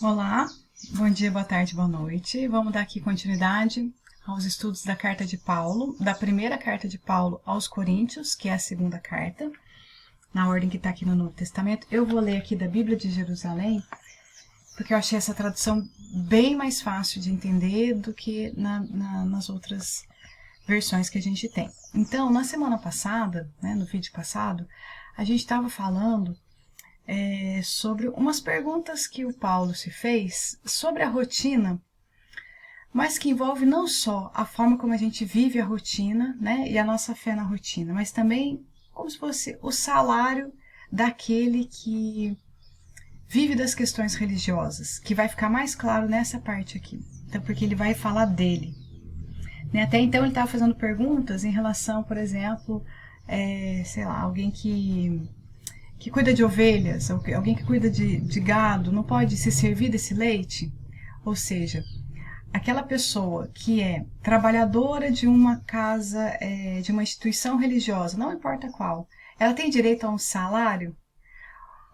Olá, bom dia, boa tarde, boa noite. Vamos dar aqui continuidade aos estudos da carta de Paulo, da primeira carta de Paulo aos Coríntios, que é a segunda carta, na ordem que está aqui no Novo Testamento. Eu vou ler aqui da Bíblia de Jerusalém, porque eu achei essa tradução bem mais fácil de entender do que nas outras versões que a gente tem. Então, na semana passada, no vídeo passado, a gente estava falando sobre umas perguntas que o Paulo se fez sobre a rotina, mas que envolve não só a forma como a gente vive a rotina, e a nossa fé na rotina, mas também como se fosse o salário daquele que vive das questões religiosas, que vai ficar mais claro nessa parte aqui, então, porque ele vai falar dele. Até então ele estava fazendo perguntas em relação, por exemplo, alguém que cuida de ovelhas, alguém que cuida de gado, não pode se servir desse leite? Ou seja, aquela pessoa que é trabalhadora de uma casa, de uma instituição religiosa, não importa qual, ela tem direito a um salário?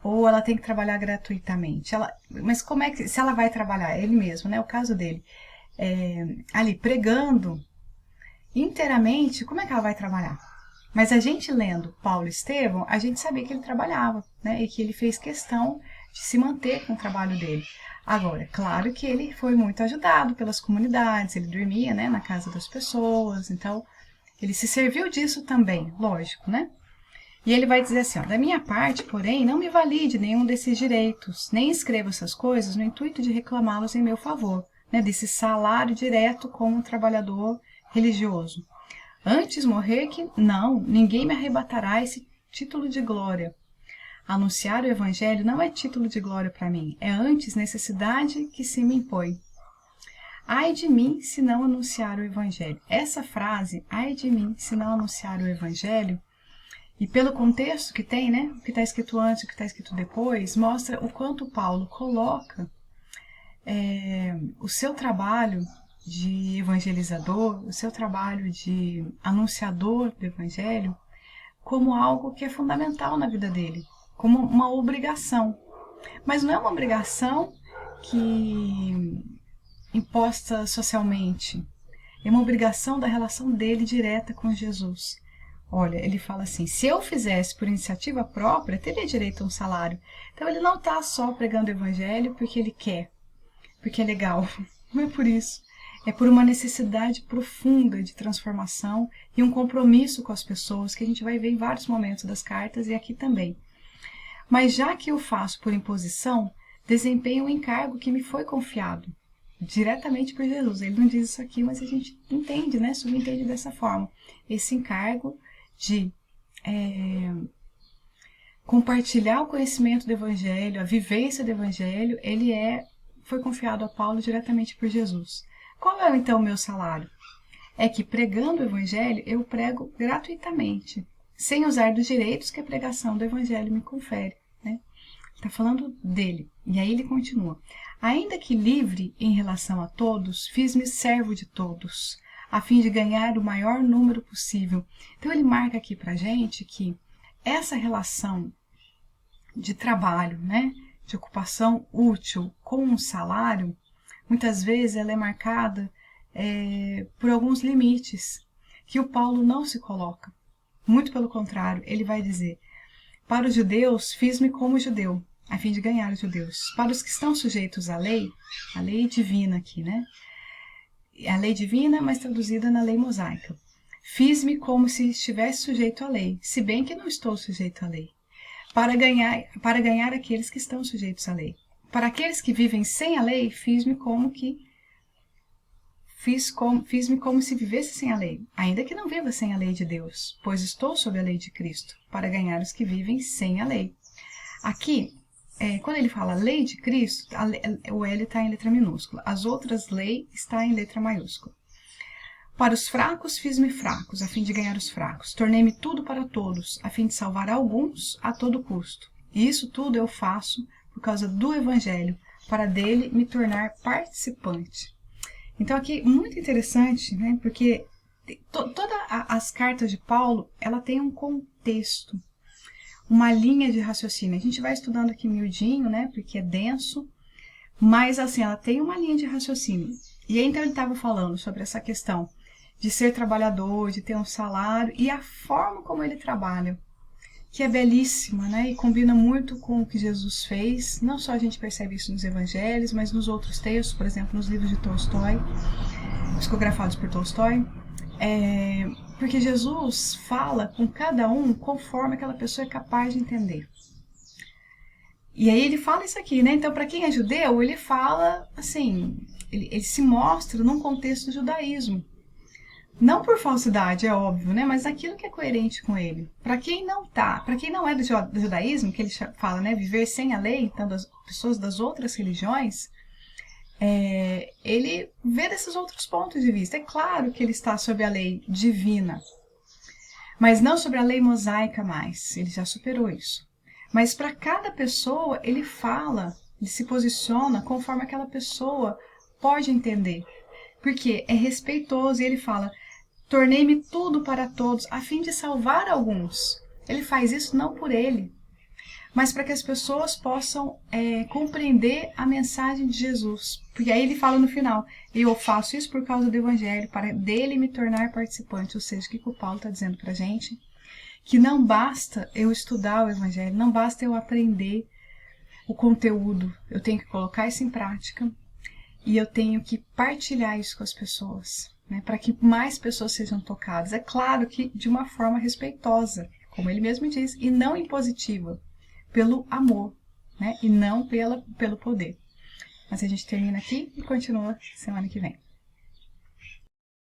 Ou ela tem que trabalhar gratuitamente? Mas como é que, se ela vai trabalhar, ele mesmo, o caso dele, ali pregando inteiramente, como é que ela vai trabalhar? Mas a gente lendo Paulo e Estevão, a gente sabia que ele trabalhava, e que ele fez questão de se manter com o trabalho dele. Agora, claro que ele foi muito ajudado pelas comunidades, ele dormia, na casa das pessoas, então ele se serviu disso também, lógico, E ele vai dizer assim, da minha parte, porém, não me valide nenhum desses direitos, nem escrevo essas coisas no intuito de reclamá-los em meu favor, desse salário direto como um trabalhador religioso. Antes morrer que não, ninguém me arrebatará esse título de glória. Anunciar o evangelho não é título de glória para mim, é antes necessidade que se me impõe. Ai de mim se não anunciar o evangelho. Essa frase, ai de mim se não anunciar o evangelho, e pelo contexto que tem, o que está escrito antes e o que está escrito depois, mostra o quanto Paulo coloca o seu trabalho de evangelizador, o seu trabalho de anunciador do evangelho, como algo que é fundamental na vida dele, como uma obrigação. Mas não é uma obrigação que imposta socialmente, é uma obrigação da relação dele direta com Jesus. Olha, ele fala assim, se eu fizesse por iniciativa própria, teria direito a um salário. Então ele não está só pregando o evangelho porque ele quer, porque é legal, não é por isso. É por uma necessidade profunda de transformação e um compromisso com as pessoas, que a gente vai ver em vários momentos das cartas e aqui também. Mas já que eu faço por imposição, desempenho um encargo que me foi confiado, diretamente por Jesus. Ele não diz isso aqui, mas a gente entende, subentende dessa forma. Esse encargo de compartilhar o conhecimento do Evangelho, a vivência do Evangelho, foi confiado a Paulo diretamente por Jesus. Qual é então o meu salário? É que pregando o Evangelho, eu prego gratuitamente, sem usar dos direitos que a pregação do Evangelho me confere. Está falando dele. E aí ele continua. Ainda que livre em relação a todos, fiz-me servo de todos, a fim de ganhar o maior número possível. Então ele marca aqui para a gente que essa relação de trabalho, de ocupação útil com um salário, muitas vezes ela é marcada por alguns limites que o Paulo não se coloca. Muito pelo contrário, ele vai dizer, para os judeus fiz-me como judeu, a fim de ganhar os judeus. Para os que estão sujeitos à lei divina aqui, a lei divina, mas traduzida na lei mosaica. Fiz-me como se estivesse sujeito à lei, se bem que não estou sujeito à lei, para ganhar aqueles que estão sujeitos à lei. Para aqueles que vivem sem a lei, fiz-me como se vivesse sem a lei, ainda que não viva sem a lei de Deus, pois estou sob a lei de Cristo, para ganhar os que vivem sem a lei. Aqui, quando ele fala lei de Cristo, o L está em letra minúscula, as outras lei está em letra maiúscula. Para os fracos fiz-me fracos, a fim de ganhar os fracos. Tornei-me tudo para todos, a fim de salvar alguns a todo custo. E isso tudo eu faço por causa do Evangelho, para dele me tornar participante. Então aqui, muito interessante, porque todas as cartas de Paulo, ela tem um contexto, uma linha de raciocínio. A gente vai estudando aqui miudinho, porque é denso, Mas, assim, ela tem uma linha de raciocínio. E aí, então, ele estava falando sobre essa questão de ser trabalhador, de ter um salário e a forma como ele trabalha, que é belíssima, né? E combina muito com o que Jesus fez. Não só a gente percebe isso nos evangelhos, mas nos outros textos, por exemplo, nos livros de Tolstói, psicografados por Tolstói. Porque Jesus fala com cada um conforme aquela pessoa é capaz de entender. E aí ele fala isso aqui, né? Então, para quem é judeu, ele fala assim, ele se mostra num contexto do judaísmo. Não por falsidade, é óbvio, né? Mas aquilo que é coerente com ele. Para quem não tá, para quem não é do judaísmo, que ele fala, né? Viver sem a lei, então das pessoas das outras religiões, ele vê desses outros pontos de vista. É claro que ele está sob a lei divina, mas não sobre a lei mosaica mais. Ele já superou isso. Mas para cada pessoa, ele fala, ele se posiciona conforme aquela pessoa pode entender. Porque é respeitoso e ele fala, tornei-me tudo para todos a fim de salvar alguns. Ele faz isso não por ele, mas para que as pessoas possam compreender a mensagem de Jesus. Porque aí ele fala no final, eu faço isso por causa do Evangelho, para dele me tornar participante. Ou seja, o que o Paulo está dizendo para a gente? Que não basta eu estudar o Evangelho, não basta eu aprender o conteúdo, eu tenho que colocar isso em prática e eu tenho que partilhar isso com as pessoas, né, para que mais pessoas sejam tocadas. É claro que de uma forma respeitosa, como ele mesmo diz, e não impositiva, pelo amor, né, e não pelo poder. Mas a gente termina aqui e continua semana que vem.